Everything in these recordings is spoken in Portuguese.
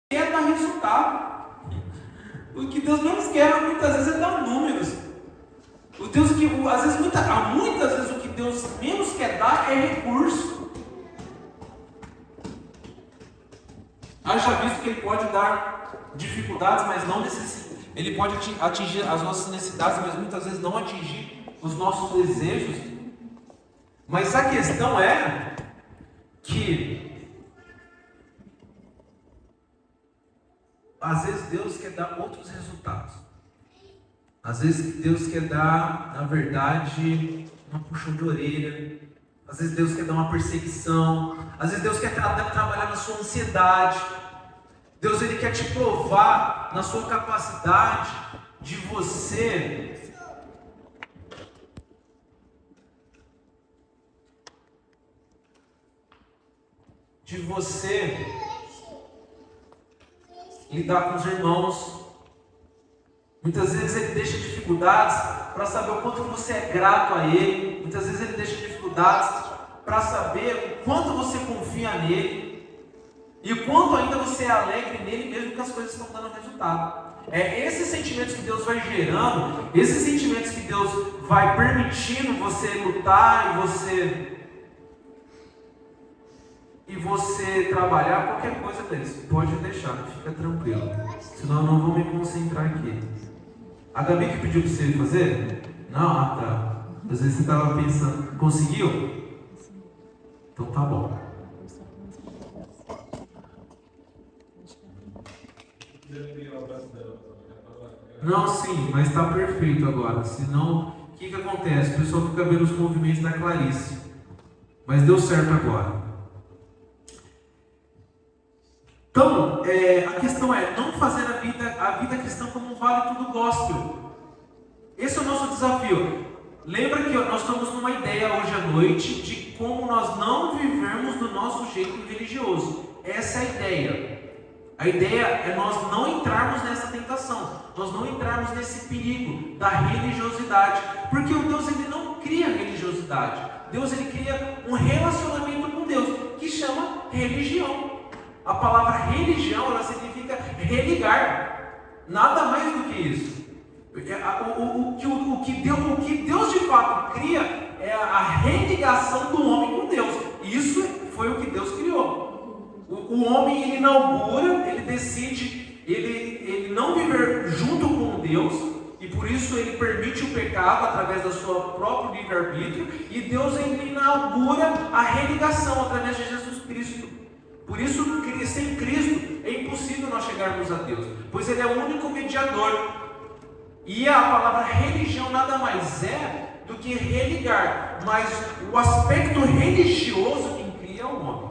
quer dar resultado. O que Deus menos quer muitas vezes é dar números. O Deus que, às vezes, muitas vezes o que Deus menos quer dar é recurso. Haja visto que Ele pode dar dificuldades, mas não necessita. Ele pode atingir as nossas necessidades, mas muitas vezes não atingir os nossos desejos. Mas a questão é que às vezes Deus quer dar outros resultados. Às vezes Deus quer dar, na verdade, uma puxão de orelha. Às vezes Deus quer dar uma perseguição. Às vezes Deus quer trabalhar na sua ansiedade. Deus, Ele quer te provar na sua capacidade de você lidar com os irmãos. Muitas vezes Ele deixa dificuldades para saber o quanto você é grato a Ele. Muitas vezes Ele deixa dificuldades para saber o quanto você confia nele e o quanto ainda você é alegre nele, mesmo que as coisas estão dando resultado. É esses sentimentos que Deus vai gerando, esses sentimentos que Deus vai permitindo você lutar e você trabalhar qualquer coisa deles. Pode deixar, fica tranquilo. Senão eu não vou me concentrar aqui. A Gabi que pediu para você fazer? Não? Ah, tá. Às vezes você estava pensando, conseguiu? Então tá bom. Não, sim, mas está perfeito agora. Senão, o que acontece? O pessoal fica vendo os movimentos da Clarice. Mas deu certo agora. Então, a questão é não fazer a vida cristã como um vale tudo gospel. Esse é o nosso desafio. Lembra que nós estamos numa ideia hoje à noite de como nós não vivermos do nosso jeito religioso. Essa é a ideia. A ideia é nós não entrarmos nessa tentação, nós não entrarmos nesse perigo da religiosidade, porque o Deus, Ele não cria religiosidade. Deus, Ele cria um relacionamento com Deus que chama religião. A palavra religião, ela significa religar, nada mais do que isso. O que Deus de fato cria é a religação do homem com Deus. Isso foi o que Deus criou. O homem, ele inaugura, ele decide, ele não viver junto com Deus, e por isso ele permite o pecado através da sua próprio livre-arbítrio, e Deus, ele inaugura a religação através de Jesus Cristo. Por isso, sem Cristo é impossível nós chegarmos a Deus, pois Ele é o único mediador. E a palavra religião nada mais é do que religar, mas o aspecto religioso quem cria é o homem.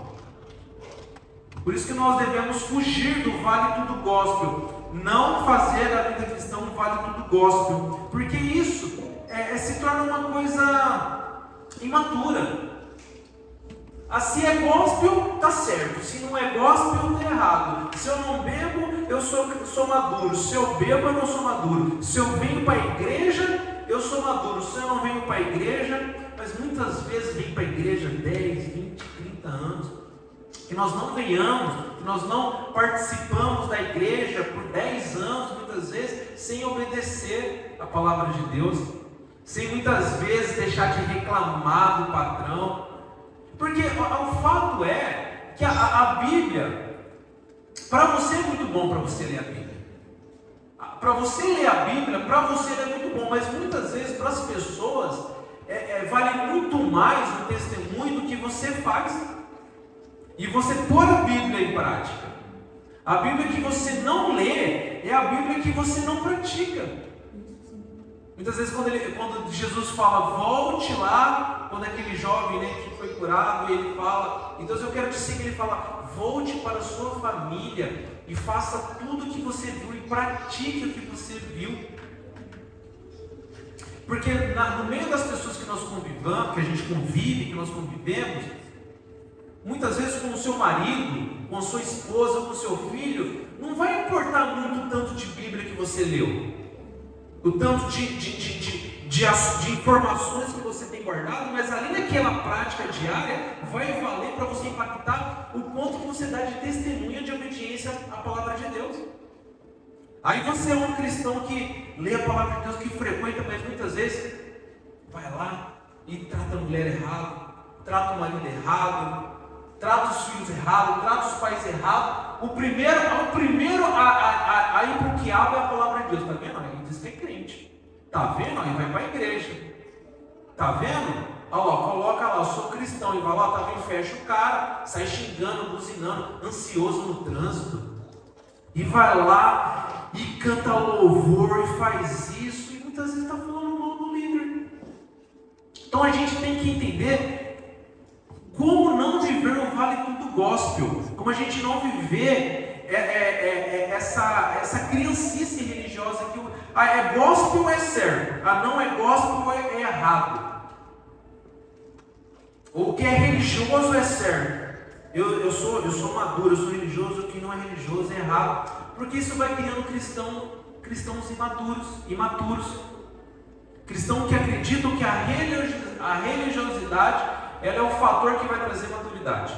Por isso que nós devemos fugir do vale tudo gospel, não fazer a vida cristã um vale tudo gospel, porque isso se torna uma coisa imatura. Se é gospel, está certo. Se não é gospel, está errado. Se eu não bebo, eu sou maduro. Se eu bebo, eu não sou maduro. Se eu venho para a igreja, eu sou maduro. Se eu não venho para a igreja, mas muitas vezes vem para a igreja 10, 20, 30 anos. Que nós não venhamos, que nós não participamos da igreja por 10 anos, muitas vezes, sem obedecer a palavra de Deus. Sem muitas vezes deixar de reclamar do patrão. Porque o fato é que a Bíblia, para você é muito bom para você ler a Bíblia. Para você ler a Bíblia, para você é muito bom, mas muitas vezes para as pessoas vale muito mais o testemunho do que você faz. E você pôr a Bíblia em prática. A Bíblia que você não lê é a Bíblia que você não pratica. Muitas vezes quando Jesus fala, volte lá, quando aquele jovem que foi curado, ele fala, então eu quero dizer que ele fala, volte para a sua família e faça tudo o que você viu e pratique o que você viu. Porque no meio das pessoas que nós convivamos, que a gente convive, que nós convivemos, muitas vezes com o seu marido, com a sua esposa, com o seu filho, não vai importar muito o tanto de Bíblia que você leu. O tanto de de informações que você tem guardado, mas ali naquela prática diária vai valer para você impactar o ponto que você dá de testemunha de obediência à palavra de Deus. Aí você é um cristão que lê a palavra de Deus, que frequenta, mas muitas vezes vai lá e trata a mulher errado, trata o marido errado, trata os filhos errado, trata os pais errado. O primeiro a ir para o quiabo é a palavra de Deus. Está vendo? Ele diz que é crente. Está vendo? Aí vai para a igreja. Está vendo? Olha lá, coloca lá, eu sou cristão, e vai lá, tá vendo? Fecha o cara, sai xingando, buzinando, ansioso no trânsito. E vai lá e canta louvor e faz isso, e muitas vezes está falando mal do líder. Então a gente tem que entender como não viver o vale tudo gospel, como a gente não viver essa criancice religiosa que é gospel é certo, não é gospel é errado. O que é religioso é certo. Eu sou maduro, eu sou religioso, o que não é religioso é errado. Porque isso vai criando cristãos imaturos. Cristãos que acreditam que a religiosidade ela é o fator que vai trazer maturidade.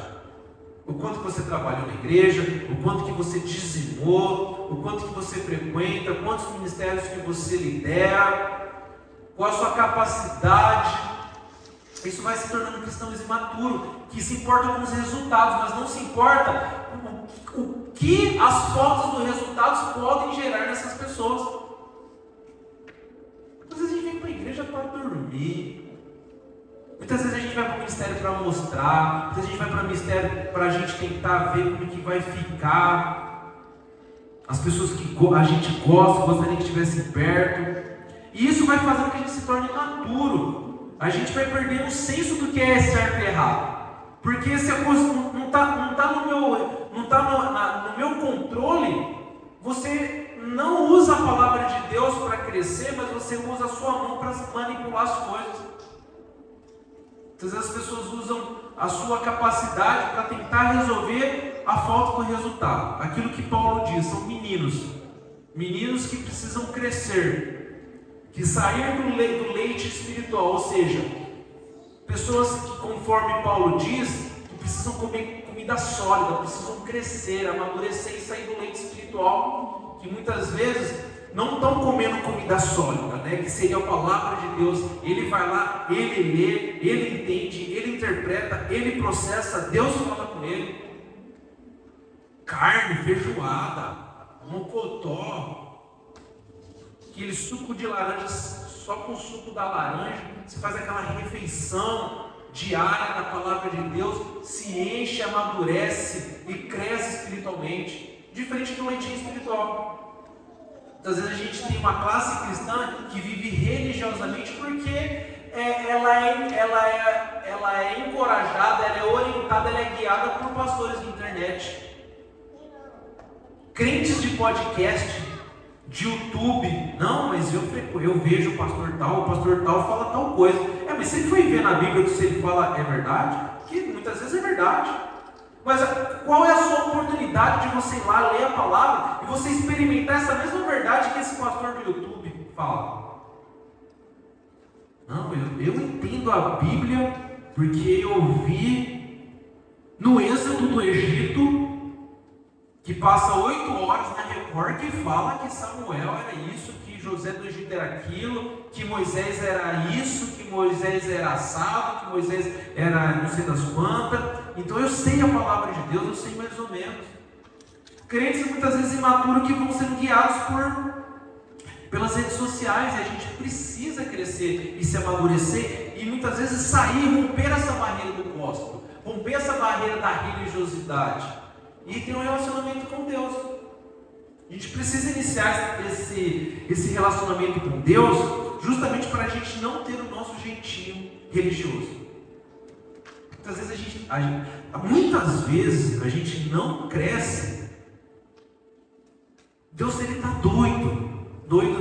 O quanto que você trabalhou na igreja, o quanto que você dizimou, o quanto que você frequenta, quantos ministérios que você lidera, qual a sua capacidade. Isso vai se tornando cristãos imaturos, que se importam com os resultados, mas não se importa o que as fotos dos resultados podem gerar nessas pessoas. Muitas vezes a gente vem para a igreja para dormir, muitas vezes a gente vai para o ministério para mostrar, muitas vezes a gente vai para o ministério para a gente tentar ver como que vai ficar. As pessoas que a gente gostaria que estivessem perto, e isso vai fazendo que a gente se torne imaturo. A gente vai perdendo o senso do que é certo e errado. Porque se a coisa não está no meu controle, você não usa a palavra de Deus para crescer, mas você usa a sua mão para manipular as coisas. Às vezes as pessoas usam a sua capacidade para tentar resolver a falta do resultado. Aquilo que Paulo diz, são meninos que precisam crescer, que sair do leite espiritual, ou seja, pessoas que, conforme Paulo diz, que precisam comer comida sólida, precisam crescer, amadurecer e sair do leite espiritual, que muitas vezes não estão comendo comida sólida, né? Que seria a palavra de Deus. Ele vai lá, ele lê, ele entende, ele interpreta, ele processa, Deus fala com ele. Carne, feijoada, mocotó, aquele suco de laranja, só com o suco da laranja, você faz aquela refeição diária da palavra de Deus, se enche, amadurece e cresce espiritualmente, diferente do leitinho espiritual. Muitas vezes a gente tem uma classe cristã que vive religiosamente porque ela é encorajada, ela é orientada, ela é guiada por pastores de internet, crentes de podcast, de YouTube. Não, mas eu vejo o pastor tal fala tal coisa. Mas você foi ver na Bíblia que se ele fala é verdade? Que muitas vezes é verdade. Mas qual é a sua oportunidade de você ir lá ler a palavra e você experimentar essa mesma verdade que esse pastor do YouTube fala? Não, eu entendo a Bíblia porque eu vi no Êxodo do Egito, que passa 8 horas na Record, que fala que Samuel era isso, que José do Egito era aquilo, que Moisés era isso, que Moisés era assado, que Moisés era não sei das quantas. Então eu sei a palavra de Deus, eu sei mais ou menos. Crentes muitas vezes imaturos que vão sendo guiados pelas redes sociais, e a gente precisa crescer e se amadurecer, e muitas vezes sair, romper essa barreira do gospel, romper essa barreira da religiosidade e ter um relacionamento com Deus. A gente precisa iniciar esse relacionamento com Deus justamente para a gente não ter o nosso jeitinho religioso. Muitas vezes a gente não cresce. Deus ele está doido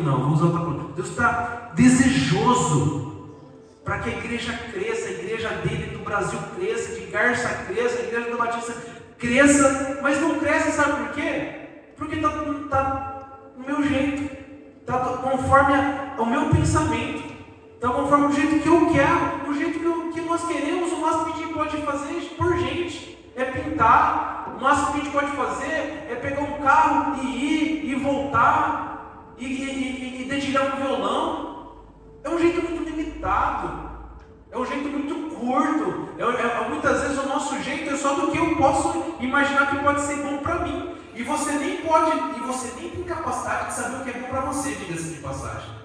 não, vamos usar outra palavra. Deus está desejoso para que a igreja cresça, a igreja dele do Brasil cresça, de Garça cresça, a igreja do Batista cresça, mas não cresce, sabe por quê? Porque está do meu jeito, está conforme o meu pensamento. Então, conforme o jeito que eu quero, o jeito que nós queremos, o máximo que a gente pode fazer por gente é pintar. O máximo que a gente pode fazer é pegar um carro e ir e voltar e dedilhar um violão. É um jeito muito limitado, é um jeito muito curto. Muitas vezes o nosso jeito é só do que eu posso imaginar que pode ser bom para mim. E você nem tem capacidade de saber o que é bom para você, diga-se de passagem.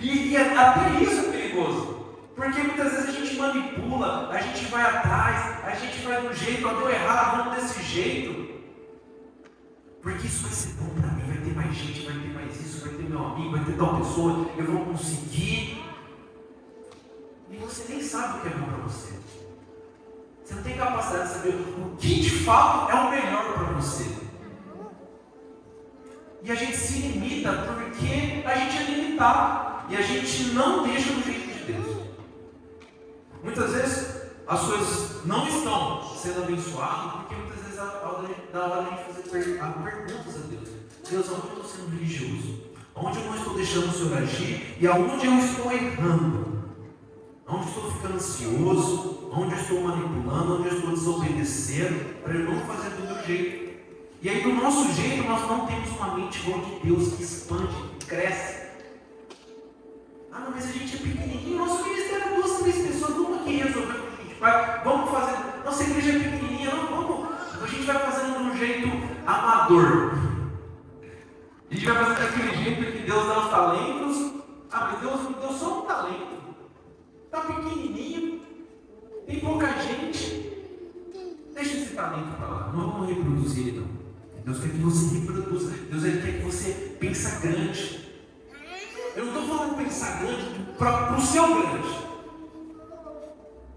E até isso é perigoso, porque muitas vezes a gente manipula, a gente vai atrás, a gente vai de um jeito, deu errado, vamos desse jeito, porque isso vai ser bom para mim, vai ter mais gente, vai ter mais isso, vai ter meu amigo, vai ter tal pessoa, eu vou conseguir. E você nem sabe o que é bom para você. Você não tem capacidade de saber o que de fato é o melhor para você. E a gente se limita porque a gente é limitado. E a gente não deixa do jeito de Deus. Muitas vezes as coisas não estão sendo abençoadas porque muitas vezes dá hora de a gente fazer perguntas a Deus. Deus, aonde eu estou sendo religioso? Aonde eu não estou deixando o Senhor agir? E aonde eu estou errando? Onde estou ficando ansioso, onde estou manipulando, onde estou desobedecendo, para eu não fazer do meu jeito. E aí, do nosso jeito, nós não temos uma mente igual de Deus, que expande, que cresce. Ah, não, mas a gente é pequenininho, nosso ministério é 2, 3 pessoas, vamos aqui resolver o que a gente faz, vamos fazer, nossa igreja é pequenininha, não, vamos, a gente vai fazendo de um jeito amador. A gente vai fazendo daquele jeito que Deus dá os talentos. Ah, mas Deus me deu só um talento. Está pequenininho, tem pouca gente, deixa esse talento para lá, não vamos reproduzir ele não. Deus quer que você reproduza, Deus quer que você pense grande. Eu não estou falando pensar grande para o seu grande.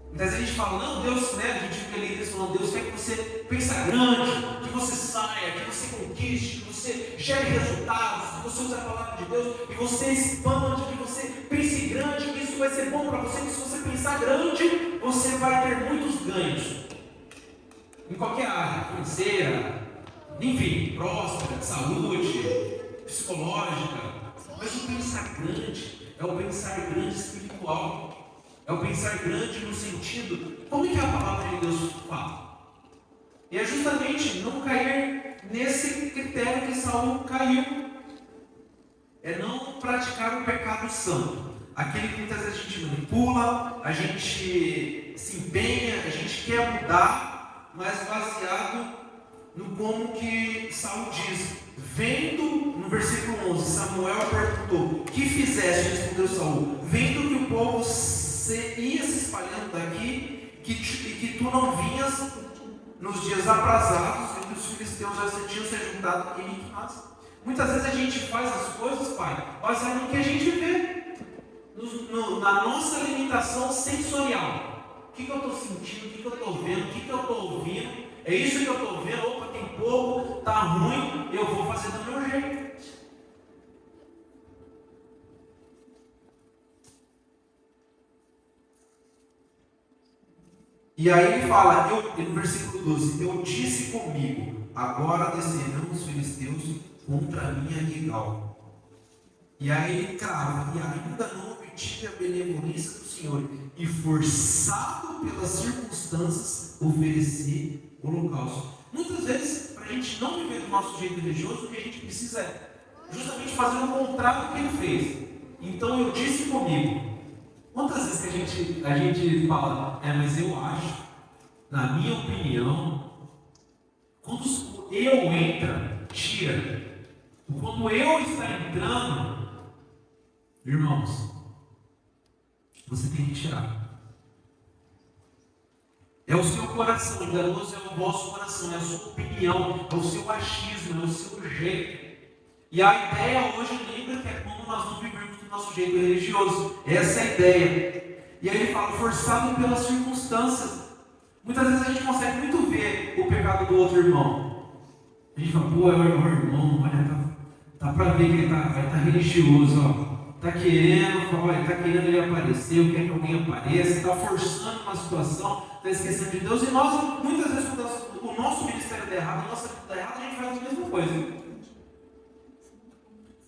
Muitas vezes a gente fala, não, Deus, né, a gente fica ali falando, Deus quer que você pense grande, que você saia, que você conquiste, que você gere resultados, que você use a palavra de Deus, que você expande, que você pense grande, que isso vai ser bom para você, que se você pensar grande, você vai ter muitos ganhos. Em qualquer área, financeira, enfim, próspera, de saúde, psicológica. Mas o pensar grande é o pensar grande espiritual. É o pensar grande no sentido, como é que a palavra de Deus fala? E é justamente não cair nesse critério que Saul caiu. É não praticar o pecado santo. Aquele que muitas vezes a gente manipula, a gente se empenha, a gente quer mudar, mas baseado no como que Saul diz. Vendo, no versículo 11, Samuel perguntou, que fizeste? Respondeu Saul, vendo que o povo ia se espalhando daqui, que tu não vinhas nos dias aprazados, e que os filisteus já tinham se juntado em Miquimás. Muitas vezes a gente faz as coisas, Pai, baseado no que a gente vê, na nossa limitação sensorial. O que eu estou sentindo, o que eu estou vendo, o que eu estou ouvindo, é isso que eu estou vendo, opa, tem pouco, está ruim, eu vou fazer do meu jeito. E aí ele fala, no versículo 12, eu disse comigo, agora descerão os filisteus contra a minha Gilgal. E aí ele crava, e ainda não obtive a benevolência do Senhor, e forçado pelas circunstâncias, oferecer holocausto. Muitas vezes, para a gente não viver do nosso jeito religioso, o que a gente precisa é justamente fazer o contrário do que ele fez. Então eu disse comigo. Quantas vezes que a gente fala, mas eu acho, na minha opinião, quando eu entra, tira. Quando eu está entrando, irmãos, você tem que tirar. É o seu coração, enganoso é o vosso coração, é a sua opinião, é o seu achismo, é o seu jeito. E a ideia hoje lembra que é como nós não vivemos do nosso jeito religioso. Essa é a ideia. E aí ele fala, forçado pelas circunstâncias. Muitas vezes a gente consegue muito ver o pecado do outro irmão. A gente fala, pô, é o irmão, olha, tá para ver que ele vai estar religioso, ó. Está querendo ele aparecer, quer que alguém apareça, está forçando uma situação, está esquecendo de Deus. E nós, muitas vezes, quando o nosso ministério está errado, a nossa vida está errada, a gente faz a mesma coisa.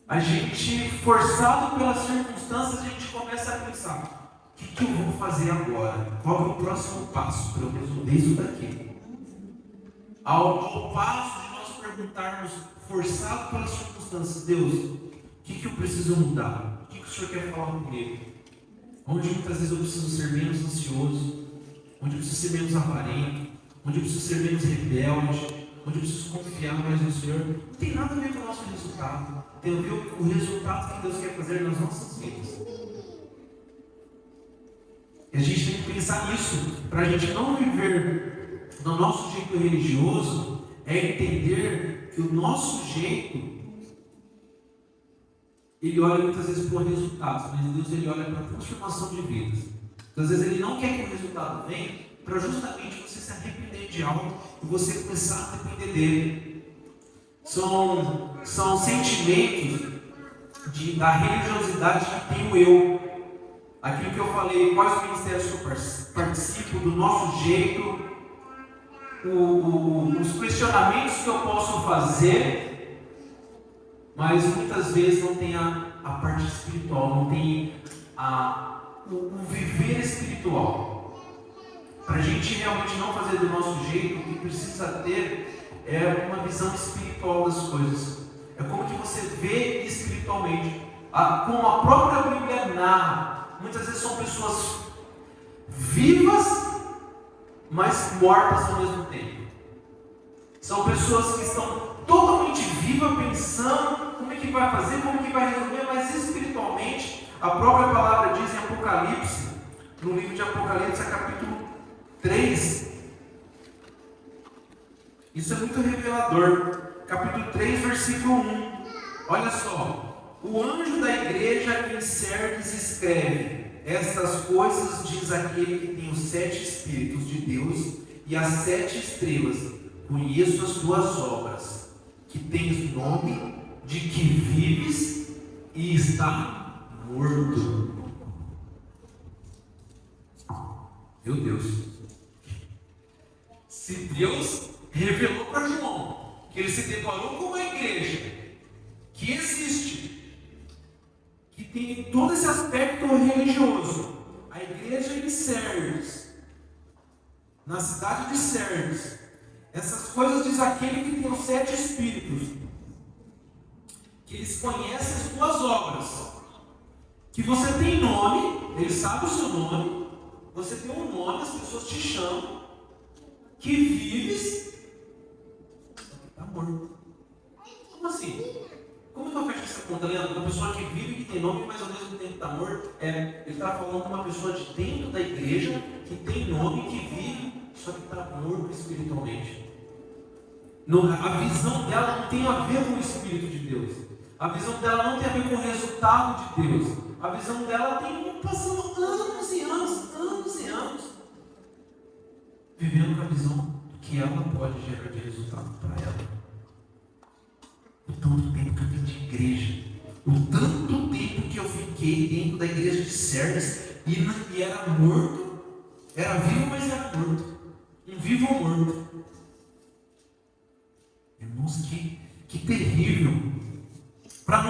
a gente, forçado pelas circunstâncias, a gente começa a pensar: o que eu vou fazer agora? Qual é o próximo passo para eu resolver isso daqui? Ao passo de nós perguntarmos, forçado pelas circunstâncias: Deus, o que eu preciso mudar? O que o Senhor quer falar comigo? Onde muitas vezes eu preciso ser menos ansioso, onde eu preciso ser menos avarento, onde eu preciso ser menos rebelde, onde eu preciso confiar mais no Senhor. Não tem nada a ver com o nosso resultado, tem a ver com o resultado que Deus quer fazer nas nossas vidas. E a gente tem que pensar nisso, para a gente não viver no nosso jeito religioso, é entender que o nosso jeito, ele olha muitas vezes para o resultado, mas Deus ele olha para a transformação de vidas. Então, às vezes ele não quer que o resultado venha para justamente você se arrepender de algo e você começar a depender dele. São sentimentos da religiosidade que tem o eu. Aquilo que eu falei, quais os ministérios que eu participo, do nosso jeito, os questionamentos que eu posso fazer, mas muitas vezes não tem a parte espiritual, não tem o viver espiritual. Para a gente realmente não fazer do nosso jeito, o que precisa ter é uma visão espiritual das coisas. É como que você vê espiritualmente. Como a própria Bíblia narra, muitas vezes são pessoas vivas, mas mortas ao mesmo tempo. São pessoas que estão totalmente vivas, pensando como é que vai fazer, como é que vai resolver, mas espiritualmente, a própria palavra diz em Apocalipse, no livro de Apocalipse, capítulo 3, isso é muito revelador, capítulo 3, versículo 1, olha só: o anjo da igreja em Sardes escreve: estas coisas diz aquele que tem os 7 Espíritos de Deus e as 7 estrelas. Conheço as tuas obras, que tens nome de que vives e está morto. Meu Deus! Se Deus revelou para João que ele se deparou com uma igreja que existe, que tem todo esse aspecto religioso, a igreja de Sardes, na cidade de Sardes, essas coisas diz aquele que tem os 7 Espíritos, que eles conhecem as tuas obras, que você tem nome, ele sabe o seu nome, você tem um nome, as pessoas te chamam, que vives, está morto. Como assim? Como que eu fecho essa conta, Leandro? Uma pessoa que vive, que tem nome, mas ao mesmo tempo está morto. Ele está falando de uma pessoa de dentro da igreja, que tem nome, que vive, só que está morto espiritualmente. A visão dela não tem a ver com o Espírito de Deus. A visão dela não tem a ver com o resultado de Deus. A visão dela tem passando anos e anos, vivendo com a visão do que ela pode gerar de resultado para ela. O tanto tempo que eu tenho de igreja, o tanto tempo que eu fiquei dentro da igreja de Sardes e era morto, era vivo, mas era morto. Um vivo ou morto. Irmãos, que terrível. Para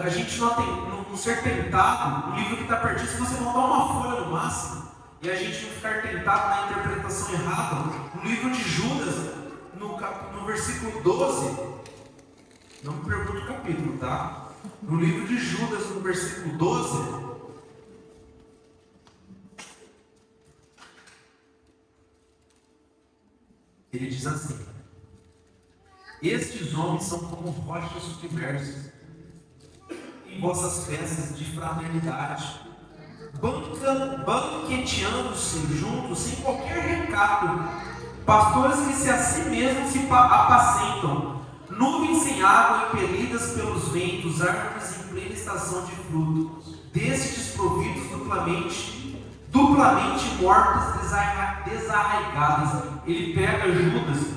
a gente não ser tentado, o livro que está perdido, se você botar uma folha no máximo, e a gente não ficar tentado na interpretação errada, no livro de Judas, no versículo 12, não me pergunte o capítulo, tá? No livro de Judas, no versículo 12, ele diz assim: estes homens são como rochas submersas em vossas festas de fraternidade, banqueteando-se juntos sem qualquer recado, pastores que se a si mesmos se apacentam, nuvens sem água impelidas pelos ventos, árvores em plena estação de fruto, desses desprovidos duplamente mortos, desarraigados. Ele pega Judas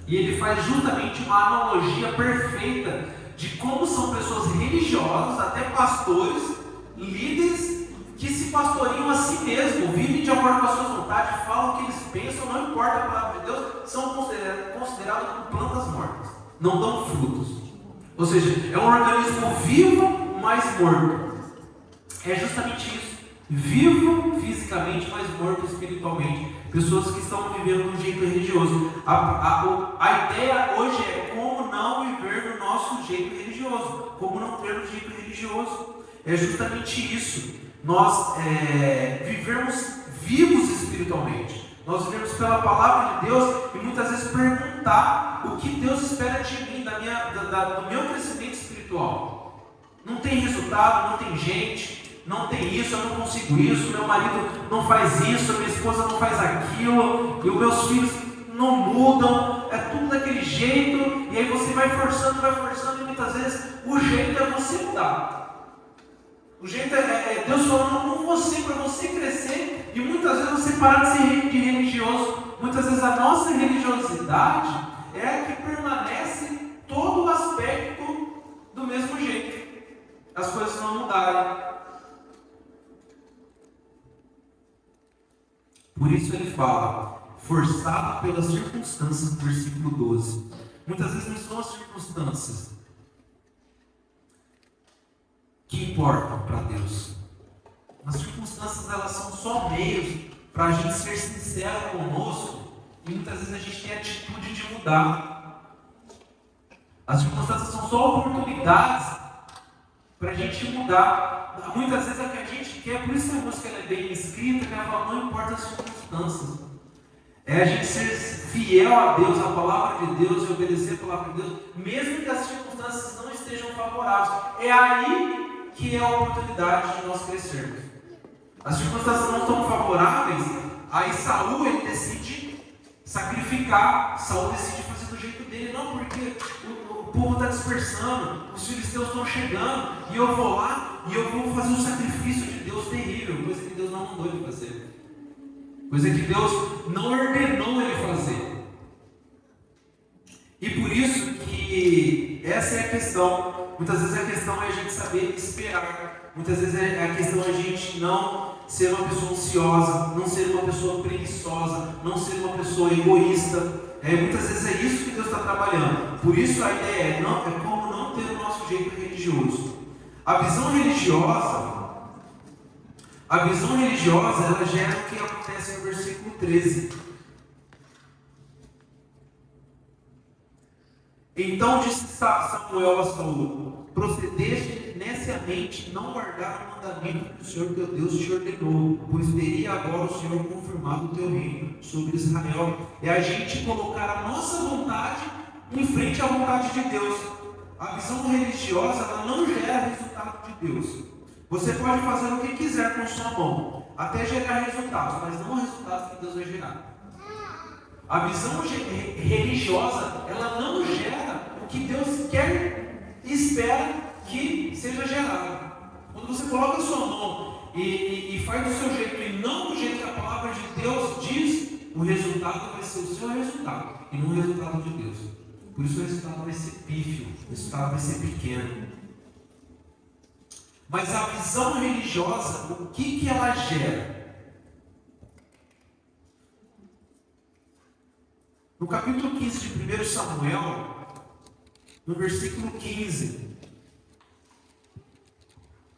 e ele faz justamente uma analogia perfeita de como são pessoas religiosas, até pastores, líderes, que se pastoreiam a si mesmos, vivem de acordo com as suas vontades, falam o que eles pensam, não importa a palavra de Deus, são considerados como plantas mortas, não dão frutos. Ou seja, é um organismo vivo, mas morto. É justamente isso. Vivo fisicamente, mas morto espiritualmente. Pessoas que estão vivendo de um jeito religioso. A ideia hoje é como não viver no nosso jeito religioso. Como não ter um jeito religioso. É justamente isso. Nós vivermos vivos espiritualmente. Nós vivemos pela palavra de Deus e muitas vezes perguntar o que Deus espera de mim, do meu crescimento espiritual. Não tem resultado, não tem gente, não tem isso, eu não consigo isso, meu marido não faz isso, minha esposa não faz aquilo, e os meus filhos não mudam, é tudo daquele jeito, e aí você vai forçando, e muitas vezes o jeito é você mudar. O jeito é Deus falando com você, para você crescer, e muitas vezes você parar de ser religioso. Muitas vezes a nossa religiosidade é a que permanece todo o aspecto do mesmo jeito. As coisas não mudarem. Por isso ele fala, forçado pelas circunstâncias, no versículo 12. Muitas vezes não são as circunstâncias que importam para Deus. As circunstâncias, elas são só meios para a gente ser sincero conosco, e muitas vezes a gente tem a atitude de mudar. As circunstâncias são só oportunidades para a gente mudar. Muitas vezes é o que a gente quer, por isso que a música é bem escrita, que ela fala, não importa as circunstâncias. É a gente ser fiel a Deus, a palavra de Deus, e obedecer a palavra de Deus, mesmo que as circunstâncias não estejam favoráveis. É aí que é a oportunidade de nós crescermos. As circunstâncias não estão favoráveis, aí Saul ele decide sacrificar, Saul decide fazer do jeito dele, não porque o povo está dispersando, os filisteus estão chegando, e eu vou lá e eu vou fazer um sacrifício de Deus terrível, coisa que Deus não mandou ele fazer, coisa que Deus não ordenou ele fazer. E por isso que essa é a questão. Muitas vezes a questão é a gente saber esperar. Muitas vezes a questão é a gente não ser uma pessoa ansiosa, não ser uma pessoa preguiçosa, não ser uma pessoa egoísta. Muitas vezes é isso que Deus está trabalhando. Por isso a ideia é como não ter o nosso jeito religioso. A visão religiosa, ela gera o que acontece no versículo 13. Então disse Samuel a Saul, procedeste neciamente não guardar o mandamento que o Senhor teu Deus te ordenou, pois teria agora o Senhor confirmado o teu reino sobre Israel. É a gente colocar a nossa vontade em frente à vontade de Deus. A visão religiosa, ela não gera resultado de Deus. Você pode fazer o que quiser com sua mão, até gerar resultados, mas não resultados que Deus vai gerar. A visão religiosa, ela não gera o que Deus quer e espera que seja gerado. Quando você coloca a sua mão e faz do seu jeito e não do jeito que a palavra de Deus diz, o resultado vai ser o seu resultado e não o resultado de Deus. Por isso o resultado vai ser pífio, o resultado vai ser pequeno. Mas a visão religiosa, o que ela gera? No capítulo 15 de 1 Samuel, no versículo 15,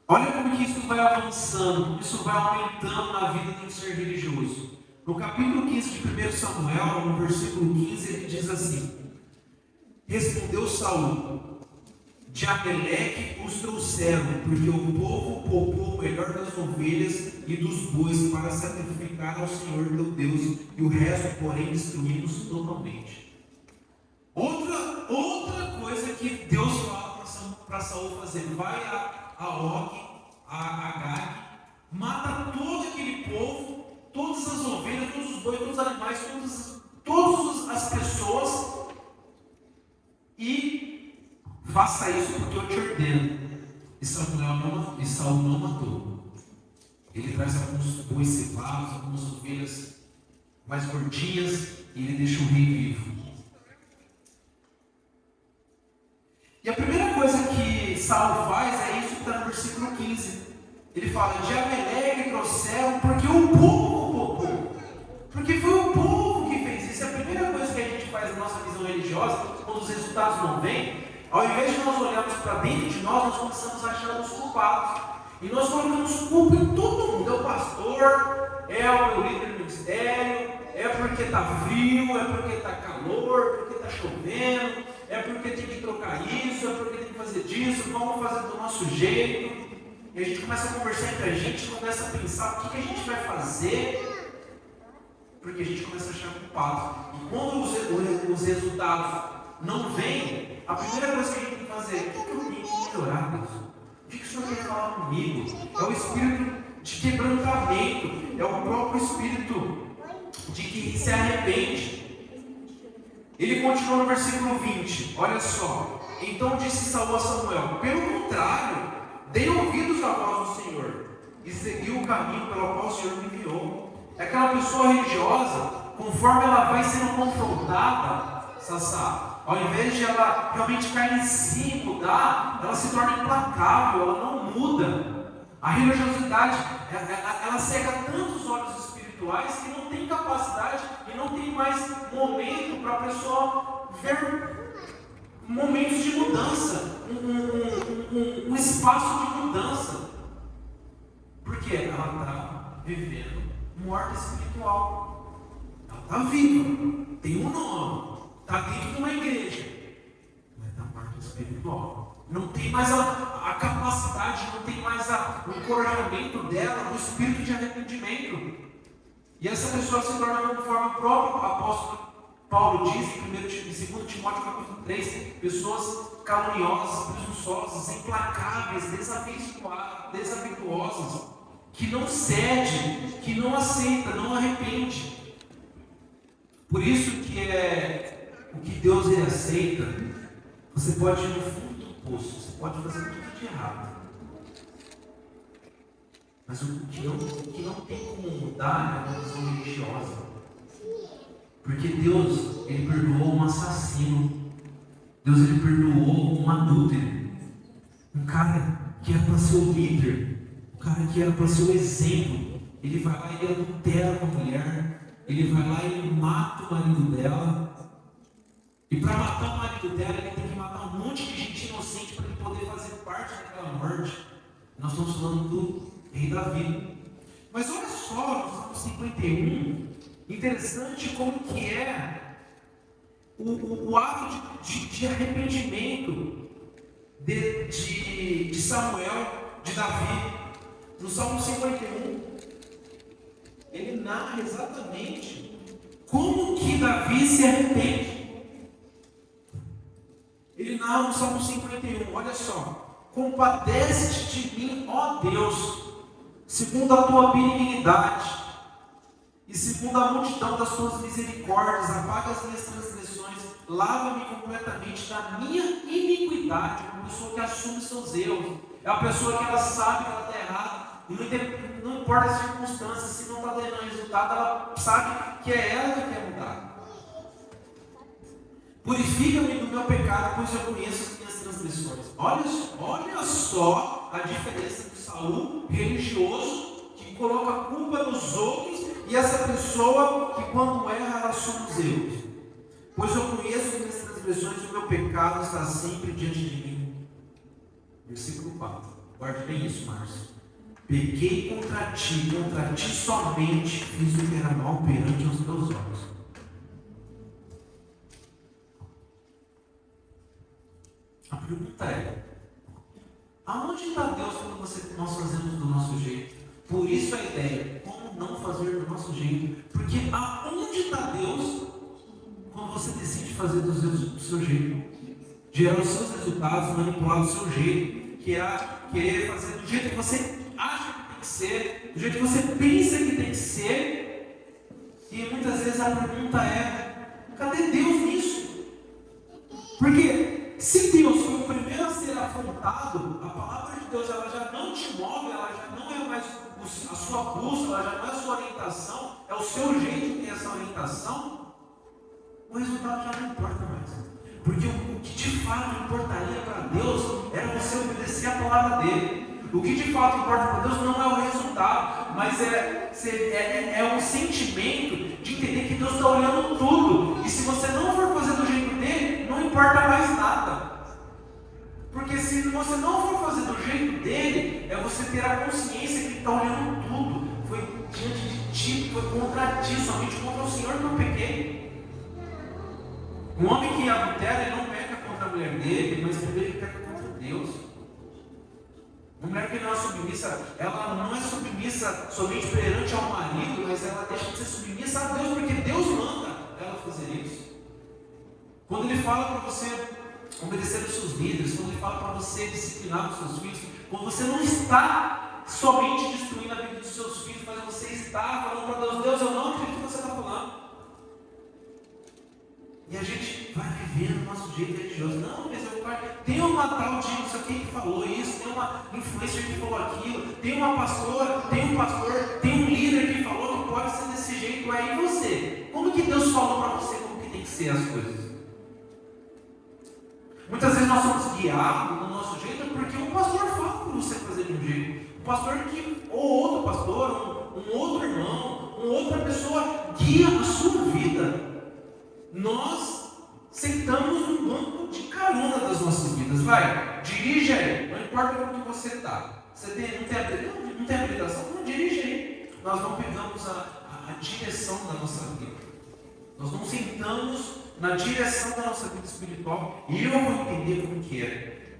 olha como que isso vai avançando, como isso vai aumentando na vida de um ser religioso. No capítulo 15 de 1 Samuel, no versículo 15, ele diz assim: respondeu Saul, de Ameleque os trouxeram, porque o povo poupou o melhor das ovelhas e dos bois para sacrificar ao Senhor teu Deus, e o resto, porém, destruímos totalmente. Outra coisa que Deus fala para Saul fazer: vai a Og, a Agag, mata todo aquele povo, todas as ovelhas, todos os bois, todos os animais, todas as pessoas, e faça isso porque eu te ordeno. E Saul não matou. Ele traz alguns bois cevados, algumas ovelhas mais gordinhas, e ele deixa o rei vivo. E a primeira coisa que Saul faz é isso que está no versículo 15. Ele fala: de Ameleque trouxeram, porque o povo poupou. Porque foi o povo que fez isso. A primeira coisa que a gente faz na nossa visão religiosa, quando os resultados não vêm, Ao invés de nós olharmos para dentro de nós começamos a achar os culpados. E nós colocamos culpa em todo mundo. É o pastor, é o meu líder do ministério, é porque está frio, é porque está calor, porque está chovendo, é porque tem que trocar isso, é porque tem que fazer disso, vamos fazer do nosso jeito. E a gente começa a conversar entre a gente, começa a pensar o que a gente vai fazer, porque a gente começa a achar culpado. E quando os resultados não vêm, a primeira coisa que a gente tem que fazer é: o que eu tenho que melhorar, Deus? O que o Senhor quer falar comigo? É o espírito de quebrantamento, é o próprio espírito de que se arrepende. Ele continua no versículo 20, olha só. Então disse Saul a Samuel: pelo contrário, dei ouvidos à voz do Senhor e segui o caminho pelo qual o Senhor me enviou. É aquela pessoa religiosa, conforme ela vai sendo confrontada, Sassá, ao invés de ela realmente cair em si e mudar, ela se torna implacável, ela não muda. A religiosidade, ela cega tantos olhos espirituais que não tem capacidade e não tem mais momento para a pessoa ver momentos de mudança, um espaço de mudança. Porque ela está vivendo morte espiritual. Ela está viva, tem um nome, está dentro de uma igreja, mas está morta espiritual. Não tem mais a capacidade, não tem mais o encorajamento dela, o espírito de arrependimento. E essa pessoa se torna, conforme o próprio apóstolo Paulo diz em 2 Timóteo capítulo 3, pessoas caluniosas, presunçosas, implacáveis, desafetuosas, que não cede, que não aceita, não arrepende. Por isso que o que Deus ele aceita, você pode ir no fundo do poço, você pode fazer tudo de errado. Mas o que não tem como mudar é uma visão religiosa. Porque Deus, ele perdoou um assassino. Deus, ele perdoou um adúltero. Um cara que era para ser o líder. Um cara que era para ser o exemplo. Ele vai lá e ele adultera com a mulher. Ele vai lá e ele mata o marido dela. E para matar o marido dela, ele tem que matar um monte de gente inocente para ele poder fazer parte daquela morte. Nós estamos falando do rei Davi. Mas olha só, no Salmo 51, interessante como que é o ato de arrependimento de Samuel, de Davi. No Salmo 51, ele narra exatamente como que Davi se arrepende. Ele narra no Salmo 51, olha só: compadece-te de mim, ó Deus, segundo a tua benignidade e segundo a multidão das tuas misericórdias, apaga as minhas transgressões, lava-me completamente da minha iniquidade. Uma pessoa que assume seus erros, é uma pessoa que ela sabe que ela está errada, e não importa as circunstâncias, se não está dando resultado, ela sabe que é ela que quer mudar. Purifica-me do meu pecado, pois eu conheço as minhas transgressões. Olha só a diferença do Saul religioso, que coloca a culpa nos outros, e essa pessoa que quando erra, ela assume os erros. Pois eu conheço as minhas transgressões e o meu pecado está sempre diante de mim. Versículo 4. Guarde bem isso, Márcio. Pequei contra ti somente fiz o que era mal perante os teus olhos. A pergunta é: aonde está Deus quando nós fazemos do nosso jeito? Por isso a ideia, como não fazer do nosso jeito? Porque aonde está Deus quando você decide fazer do seu jeito? Gerar os seus resultados, manipular o seu jeito, querer fazer do jeito que você acha que tem que ser, do jeito que você pensa que tem que ser. E muitas vezes a pergunta é: cadê Deus nisso? Porque se Deus foi o primeiro a ser afrontado, a palavra de Deus ela já não te move, ela já não é mais a sua bússola, ela já não é a sua orientação, é o seu jeito que tem essa orientação, o resultado já não importa mais. Porque o que de fato importaria para Deus era você obedecer a palavra dele. O que de fato importa para Deus não é o resultado, mas é um sentimento de entender que Deus está olhando tudo. E se você não for fazer do jeito dele, não importa mais nada. você não for fazer do jeito dele, é você ter a consciência que ele está olhando tudo. Foi diante de ti, foi contra ti, somente contra o Senhor que eu pequei. Um homem que adultera, ele não peca contra a mulher dele, mas primeiro ele peca contra Deus. Uma mulher que não é submissa, ela não é submissa somente perante ao marido, mas ela deixa de ser submissa a Deus, porque Deus manda ela fazer isso. Quando ele fala para você obedecer aos seus líderes, quando ele fala para você disciplinar os seus filhos, quando você não está somente destruindo a vida dos seus filhos, mas você está falando para Deus, Deus, eu não acredito no que você está falando. E a gente vai vivendo o nosso jeito religioso. Não, mas meu pai, tem uma tal de não sei o que falou isso, tem uma influencer que falou aquilo, tem uma pastora, tem um pastor, tem um líder que falou que pode ser desse jeito. Aí você, como que Deus falou para você como que tem que ser as coisas? Muitas vezes nós somos guiados no nosso jeito porque um pastor fala para você fazer de um jeito. Um pastor que, ou outro pastor, um outro irmão, uma outra pessoa guia a sua vida. Nós sentamos no banco de carona das nossas vidas. Vai, dirige aí, não importa como que você está. Você não tem habilitação? Não dirige aí. Nós não pegamos a direção da nossa vida. Nós não sentamos na direção da nossa vida espiritual. E eu vou entender como que é.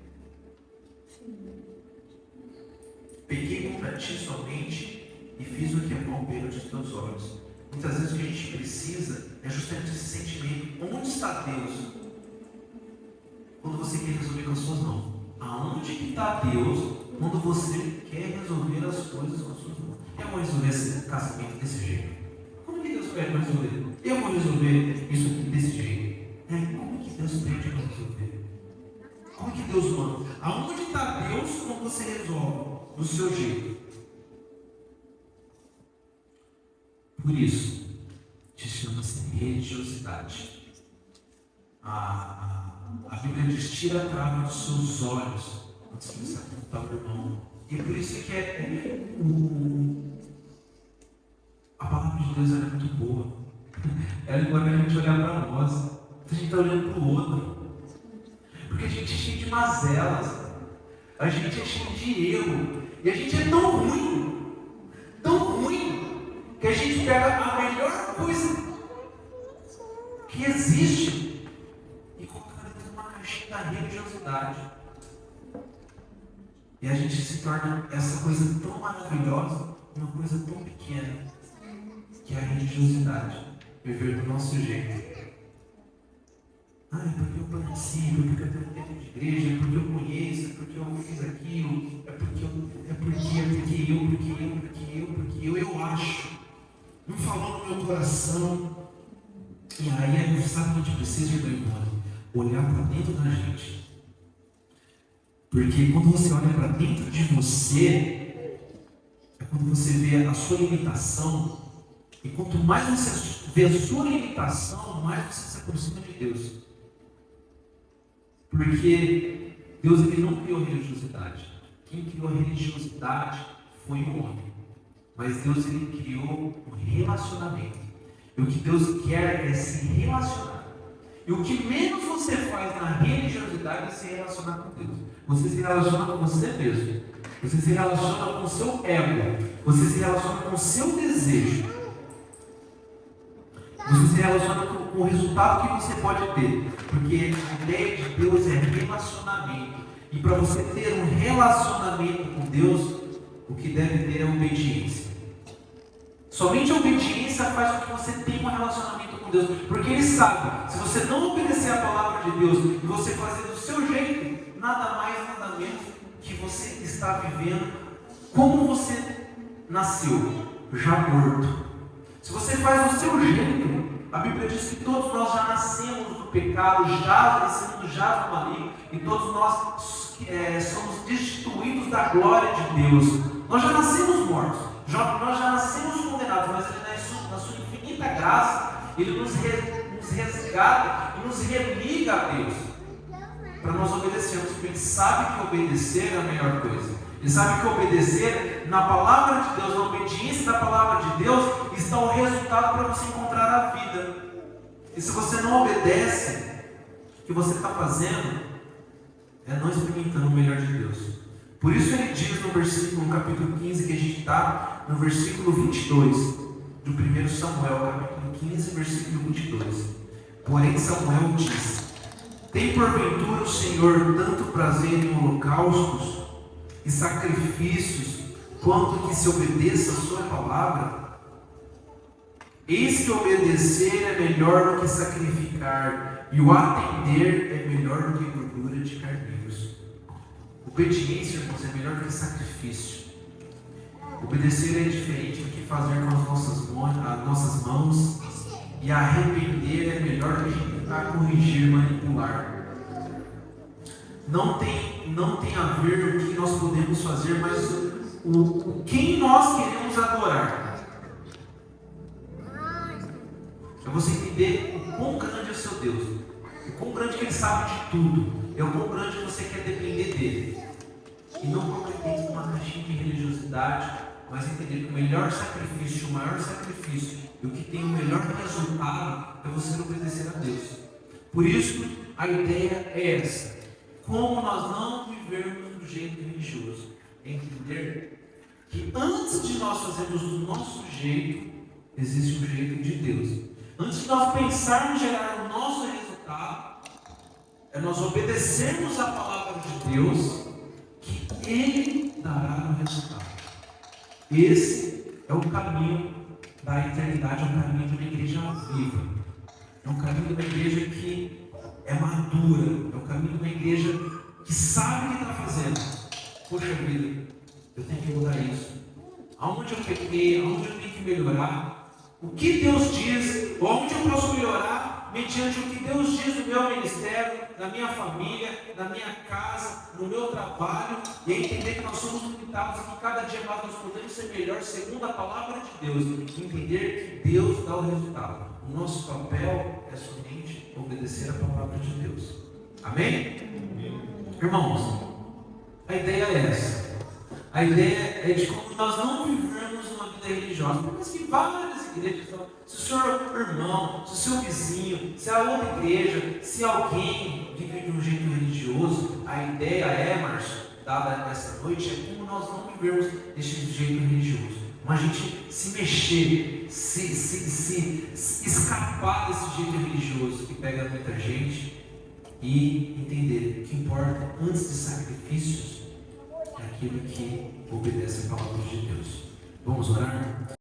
Peguei contra ti somente e fiz o que é bom perante os teus olhos. Muitas vezes o que a gente precisa é justamente esse sentimento. Onde está Deus? Quando você quer resolver com as suas mãos. Aonde que está Deus quando você quer resolver as coisas com as suas mãos? Eu vou resolver esse casamento desse jeito. Como que Deus quer resolver? Eu vou resolver isso aqui desse jeito. Como que Deus pede para resolver? Como que Deus manda? Aonde está Deus quando você resolve? Do seu jeito. Por isso, te chama-se religiosidade. A Bíblia diz: tira a trava dos seus olhos antes que você apontar o irmão. E por isso que a palavra de Deus é muito boa. Ela não é a gente olhar para nós, a gente está olhando para o outro. Porque a gente é cheio de mazelas, a gente é cheio de erro, e a gente é tão ruim, que a gente pega a melhor coisa que existe e coloca dentro de uma caixinha da religiosidade. E a gente se torna essa coisa tão maravilhosa, uma coisa tão pequena, que é a religiosidade. Viver do nosso jeito. É porque eu participo, é porque eu tenho tempo de igreja, é porque eu conheço, é porque eu fiz aquilo, porque eu acho. Não falou no meu coração. E aí, sabe o que a gente precisa, meu irmão? Olhar para dentro da gente. Porque quando você olha para dentro de você, é quando você vê a sua limitação. E quanto mais você vê a sua limitação, mais você se aproxima de Deus. Porque Deus, ele não criou religiosidade. Quem criou a religiosidade foi o homem. Mas Deus, ele criou um relacionamento. E o que Deus quer é se relacionar. E o que menos você faz na religiosidade é se relacionar com Deus. Você se relaciona com você mesmo. Você se relaciona com o seu ego. Você se relaciona com o seu desejo. Você se relaciona com o resultado que você pode ter. Porque a ideia de Deus é relacionamento. E para você ter um relacionamento com Deus, o que deve ter é obediência. Somente a obediência faz com que você tenha um relacionamento com Deus. Porque Ele sabe, se você não obedecer a palavra de Deus e você fazer do seu jeito, nada mais, nada menos que você está vivendo como você nasceu, já morto. Se você faz do seu jeito, a Bíblia diz que todos nós já nascemos do pecado, esse mundo já no maligno, e todos nós somos destituídos da glória de Deus. Nós já nascemos mortos, nós já nascemos condenados, mas Ele, na sua infinita graça, Ele nos resgata e nos religa a Deus, para nós obedecermos, porque Ele sabe que obedecer é a melhor coisa. Ele sabe que obedecer na palavra de Deus, na obediência da palavra de Deus, está o resultado para você encontrar a vida. E se você não obedece, o que você está fazendo é não experimentando o melhor de Deus. Por isso ele diz no capítulo 15, que a gente está no versículo 22, do 1 Samuel, capítulo 15, versículo 22. Porém Samuel diz: tem porventura o Senhor tanto prazer em holocaustos e sacrifícios, quanto que se obedeça a sua palavra? Eis que obedecer é melhor do que sacrificar, e o atender é melhor do que gordura de carneiros. Obediência, irmãos, é melhor do que sacrifício. Obedecer é diferente do que fazer com as nossas mãos, e arrepender é melhor do que tentar corrigir, manipular. Não tem a ver o que nós podemos fazer, mas quem nós queremos adorar. É você entender o quão grande é o seu Deus, o quão grande que Ele sabe de tudo, é o quão grande você quer depender dEle. E não colocar dentro de uma caixinha de religiosidade, mas entender que o melhor sacrifício, o maior sacrifício, e o que tem o melhor resultado é você obedecer a Deus. Por isso, a ideia é essa: como nós não vivermos do jeito religioso, é entender que antes de nós fazermos do nosso jeito, existe um jeito de Deus. Antes de nós pensarmos em gerar o nosso resultado, é nós obedecermos a palavra de Deus, que Ele dará o resultado. Esse é o caminho da eternidade, é o caminho de uma igreja viva. É um caminho de uma igreja que é madura, é o caminho de uma igreja que sabe o que está fazendo. Poxa vida, eu tenho que mudar isso. Aonde eu pequei, aonde eu tenho que melhorar. O que Deus diz, onde eu posso melhorar, mediante o que Deus diz no meu ministério, na minha família, na minha casa, no meu trabalho, e entender que nós somos limitados e que cada dia mais nós podemos ser melhor segundo a palavra de Deus, e entender que Deus dá o resultado. O nosso papel é somente obedecer a palavra de Deus. Amém? Irmãos, a ideia é essa. A ideia é de como nós não vivemos uma vida religiosa. Por isso que várias igrejas falam: se o seu irmão, se o seu vizinho, se a outra igreja, se alguém vive de um jeito religioso, a ideia é, Márcio, dada nessa noite, é como nós não vivemos desse jeito religioso. Mas a gente se mexer, se escapar desse jeito religioso que pega muita gente, e entender que o que importa antes de sacrifícios é aquele que obedece a palavra de Deus. Vamos orar?